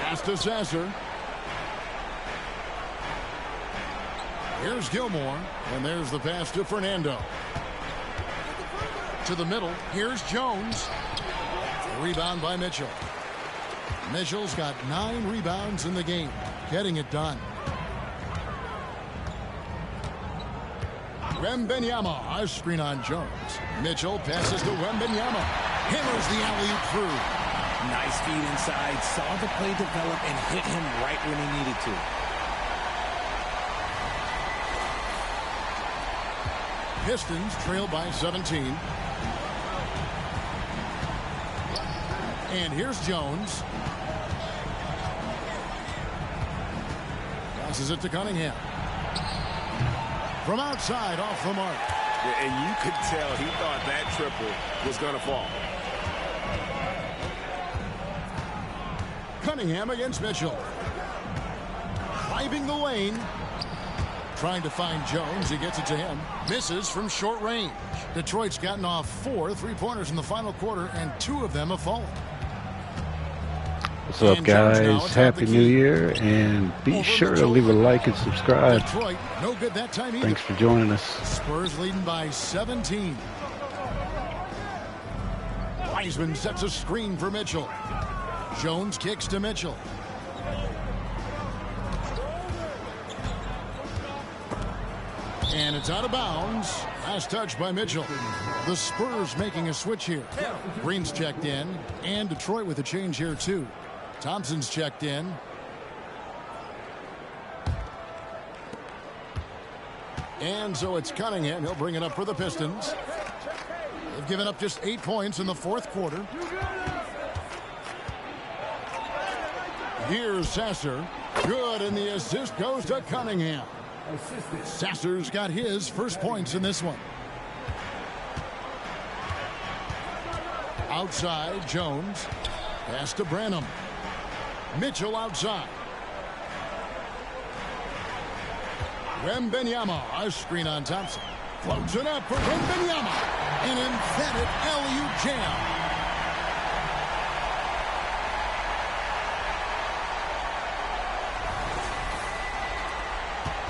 Pass to Sasser. Here's Gilmore. And there's the pass to Fernando. To the middle. Here's Jones. Rebound by Mitchell. Mitchell's got 9 rebounds in the game. Getting it done. Wembanyama, a screen on Jones. Mitchell passes to Wembanyama. Hammers the alley-oop through. Nice feed inside. Saw the play develop and hit him right when he needed to. Pistons trail by 17. And here's Jones. Passes it to Cunningham. From outside, off the mark. Yeah, and you could tell he thought that triple was going to fall. Cunningham against Mitchell. Driving the lane. Trying to find Jones. He gets it to him. Misses from short range. Detroit's gotten off 4 3-pointers in the final quarter, and 2 of them have fallen. What's up, guys? Happy New Year, and be sure to leave a like and subscribe. Detroit, no good that time either. Thanks for joining us. Spurs leading by 17. Wiseman sets a screen for Mitchell. Jones kicks to Mitchell. And it's out of bounds. Last touch by Mitchell. The Spurs making a switch here. Green's checked in. And Detroit with a change here, too. Thompson's checked in. And so it's Cunningham. He'll bring it up for the Pistons. They've given up just 8 points in the fourth quarter. Here's Sasser. Good, and the assist goes to Cunningham. Sasser's got his first points in this one. Outside, Jones. Pass to Branham. Mitchell outside. Wembanyama, a screen on Thompson. Floats it up for Wembanyama. An emphatic alley-oop jam.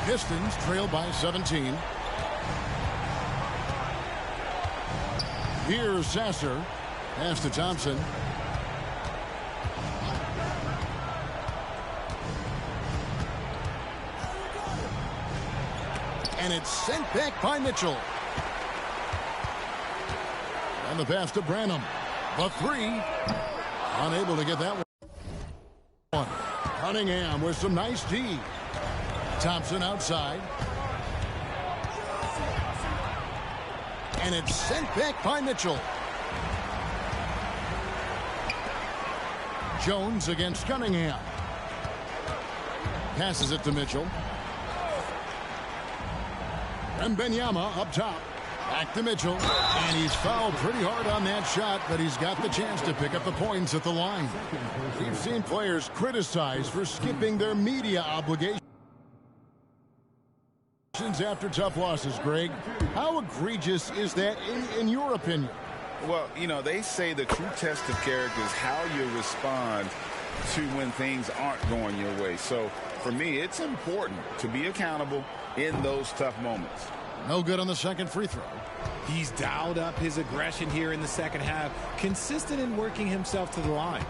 Pistons trail by 17. Here's Sasser. Pass to Thompson. And it's sent back by Mitchell. And the pass to Branham. The three. Unable to get that one. Cunningham with some nice D. Thompson outside. And it's sent back by Mitchell. Jones against Cunningham. Passes it to Mitchell. Wembanyama up top. Back to Mitchell. And he's fouled pretty hard on that shot, but he's got the chance to pick up the points at the line. We've seen players criticized for skipping their media obligations after tough losses, Greg. How egregious is that in your opinion? Well, you know, they say the true test of character is how you respond to when things aren't going your way. So, for me, it's important to be accountable in those tough moments. No good on the second free throw. He's dialed up his aggression here in the second half, consistent in working himself to the line.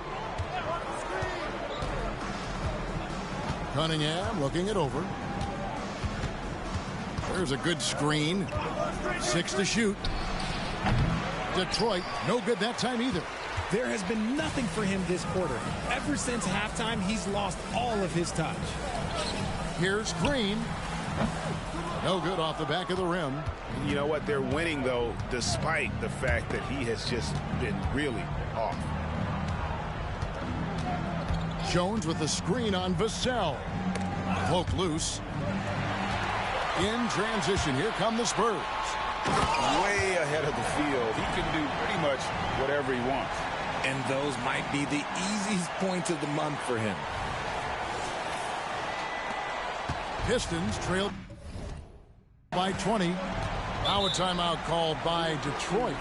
Cunningham looking it over. There's a good screen. 6 to shoot. Detroit, no good that time either. There has been nothing for him this quarter. Ever since halftime, he's lost all of his touch. Here's Green. No good off the back of the rim. You know what? They're winning, though, despite the fact that he has just been really off. Jones with the screen on Vassell. Cloak loose. In transition, here come the Spurs. Way ahead of the field. He can do pretty much whatever he wants. And those might be the easiest points of the month for him. Pistons trailed by 20. Now a timeout called by Detroit.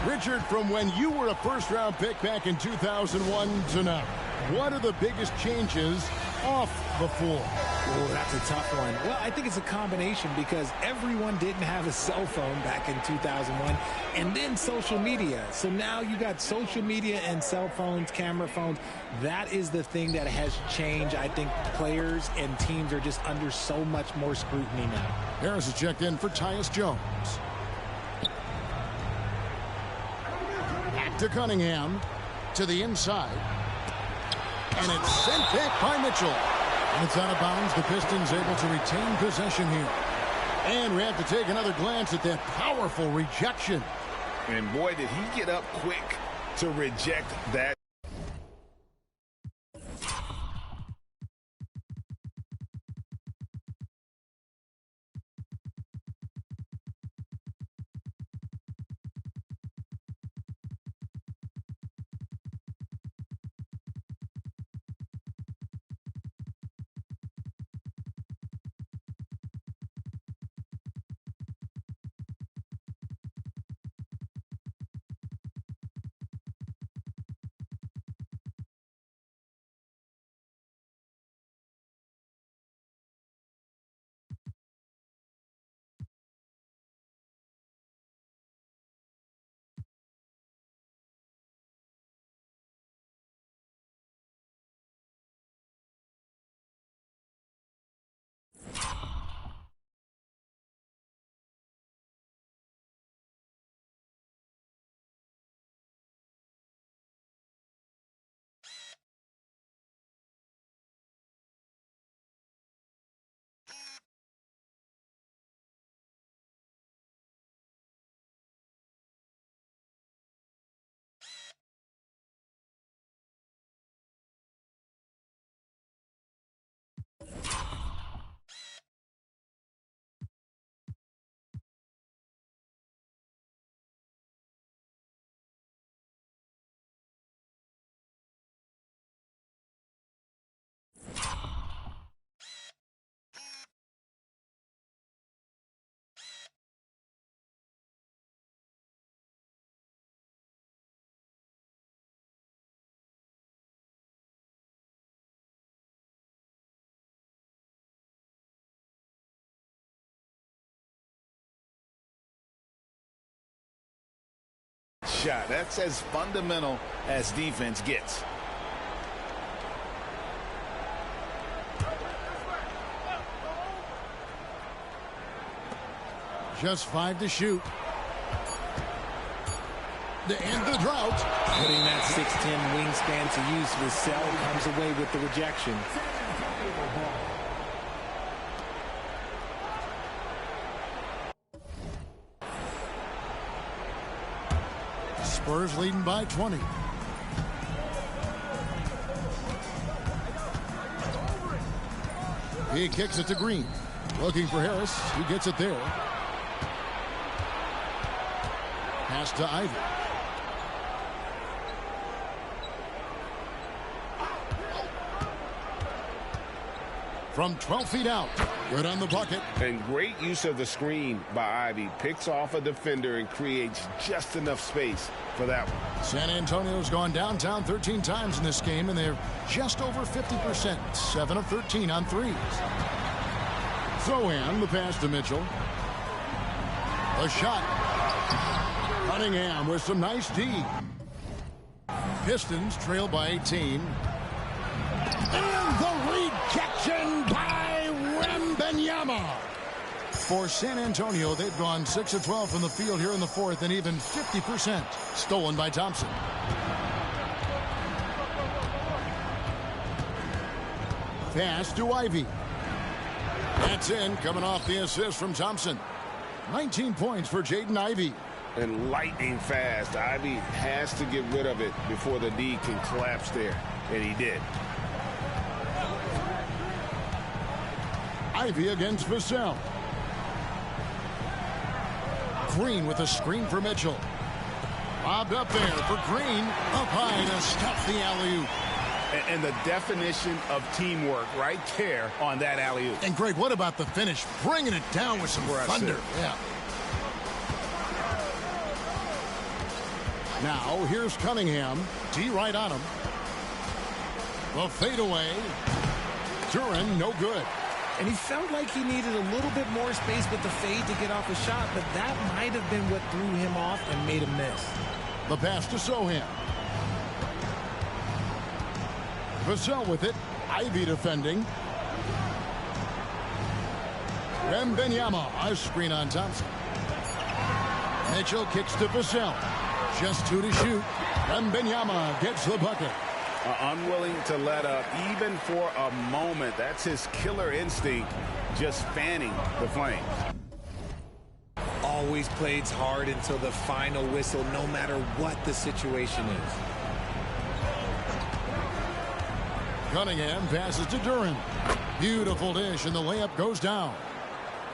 Richard, from when you were a first-round pick back in 2001 to now, what are the biggest changes off the floor? Oh, that's a tough one. Well, I think it's a combination because everyone didn't have a cell phone back in 2001 and then social media. So now you got social media and cell phones, camera phones. That is the thing that has changed. I think players and teams are just under so much more scrutiny now. Harris is checked in for Tyus Jones. Back to Cunningham. To the inside. And it's sent back by Mitchell. And it's out of bounds. The Pistons able to retain possession here. And we have to take another glance at that powerful rejection. And boy, did he get up quick to reject that. shot. That's as fundamental as defense gets. Just 5 to shoot. To end the drought. Putting that 6'10" wingspan to use, Vassell comes away with the rejection. Spurs leading by 20. He kicks it to Green. Looking for Harris. He gets it there. Pass to Ivy. From 12 feet out. Good on the bucket. And great use of the screen by Ivy. Picks off a defender and creates just enough space for that one. San Antonio's gone downtown 13 times in this game, and they're just over 50%. 7 of 13 on threes. Zohan, the pass to Mitchell. A shot. Cunningham with some nice D. Pistons trail by 18. And the rejection by Wembanyama. For San Antonio, they've gone 6 of 12 from the field here in the fourth, and even 50% stolen by Thompson. Pass to Ivy. That's in, coming off the assist from Thompson. 19 points for Jaden Ivey. And lightning fast. Ivy has to get rid of it before the D can collapse there. And he did. Ivy against Vassell. Green with a screen for Mitchell. Bobbed up there for Green. Up high to stuff the alley-oop. And the definition of teamwork right there on that alley-oop. And Greg, what about the finish? Bringing it down with some thunder. Yeah. Now, here's Cunningham. D right on him. The fadeaway. Duran, no good. And he felt like he needed a little bit more space with the fade to get off a shot, but that might have been what threw him off and made him miss. The pass to Sohan. Vassell with it. Ivy defending. Wembanyama, a screen on Thompson. Mitchell kicks to Vassell. Just 2 to shoot. Wembanyama gets the bucket. Unwilling to let up even for a moment. That's his killer instinct, just fanning the flames. Always plays hard until the final whistle, no matter what the situation is. Cunningham passes to Duran. Beautiful dish, and the layup goes down.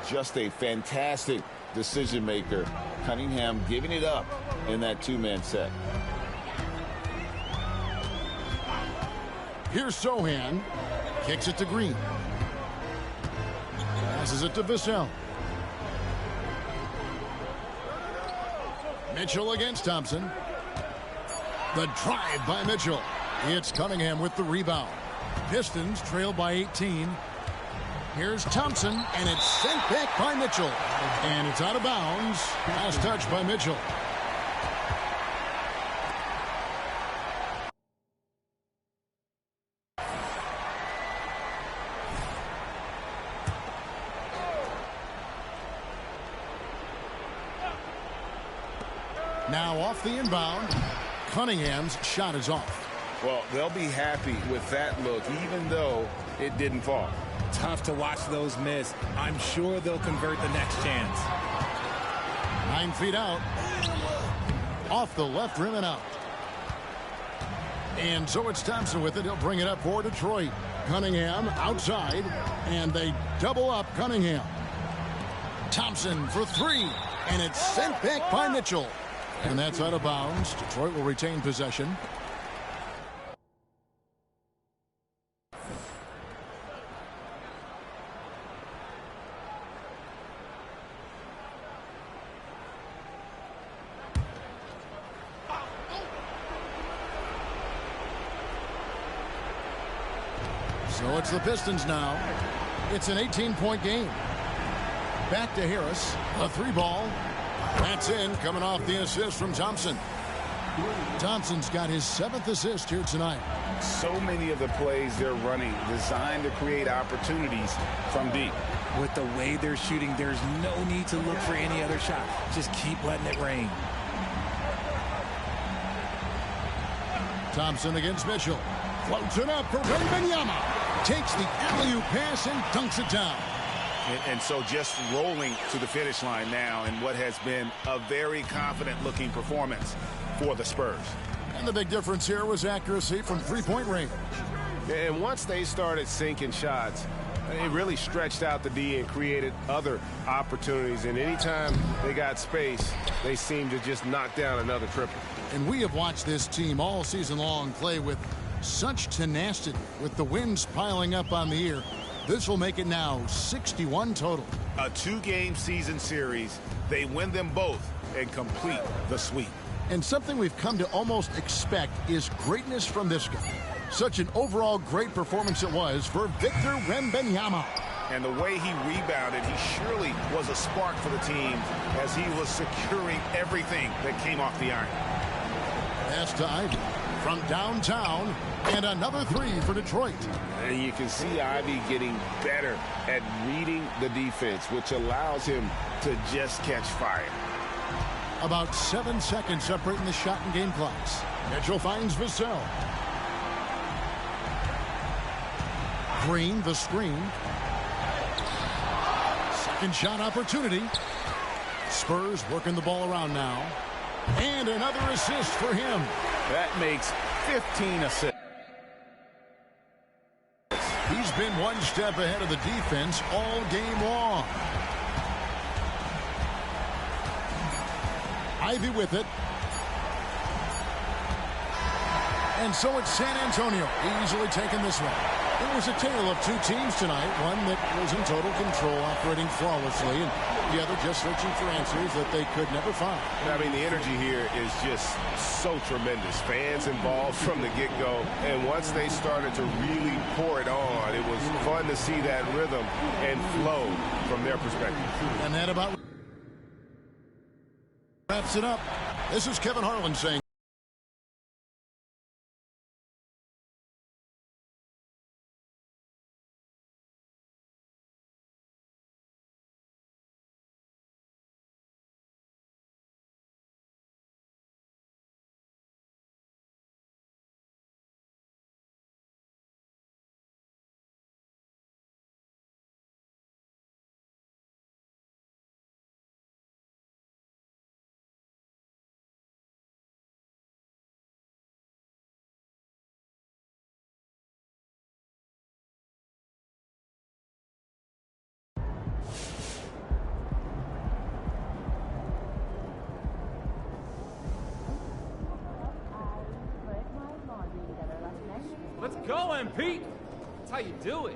Just a fantastic decision maker. Cunningham giving it up in that two-man set. Here's Sohan. Kicks it to Green. Passes it to Vassell. Mitchell against Thompson. The drive by Mitchell. It's Cunningham with the rebound. Pistons trail by 18. Here's Thompson, and it's sent back by Mitchell. And it's out of bounds. Last touch by Mitchell. Now off the inbound. Cunningham's shot is off. Well, they'll be happy with that look, even though it didn't fall. Tough to watch those miss. I'm sure they'll convert the next chance. 9 feet out. Off the left rim and out. And so it's Thompson with it. He'll bring it up for Detroit. Cunningham outside. And they double up Cunningham. Thompson for 3. And it's sent back by Mitchell. And that's out of bounds. Detroit will retain possession. So it's the Pistons now. It's an 18-point game. Back to Harris. A 3 ball. That's in, coming off the assist from Thompson. Thompson's got his 7th assist here tonight. So many of the plays they're running designed to create opportunities from deep. With the way they're shooting, there's no need to look for any other shot. Just keep letting it rain. Thompson against Mitchell. Floats it up for Wembanyama. Takes the alley-oop pass and dunks it down. And so just rolling to the finish line now in what has been a very confident-looking performance for the Spurs. And the big difference here was accuracy from three-point range. And once they started sinking shots, it really stretched out the D and created other opportunities. And anytime they got space, they seemed to just knock down another triple. And we have watched this team all season long play with such tenacity, with the wins piling up on the year. This will make it now 61 total. A 2-game season series. They win them both and complete the sweep. And something we've come to almost expect is greatness from this guy. Such an overall great performance it was for Victor Wembanyama. And the way he rebounded, he surely was a spark for the team as he was securing everything that came off the iron. Pass to Ivy from downtown, and another 3 for Detroit. And you can see Ivy getting better at reading the defense, which allows him to just catch fire. About 7 seconds separating the shot and game clocks. Mitchell finds Vassell. Green, the screen. Second shot opportunity. Spurs working the ball around now. And another assist for him. That makes 15 assists. He's been one step ahead of the defense all game long. Ivy with it. And so it's San Antonio easily taking this one. It was a tale of 2 teams tonight. One that was in total control, operating flawlessly, and the other just searching for answers that they could never find. I mean, the energy here is just so tremendous. Fans involved from the get-go, and once they started to really pour it on, it was fun to see that rhythm and flow from their perspective. And that about wraps it up. This is Kevin Harlan saying, Let's go, MP. That's how you do it.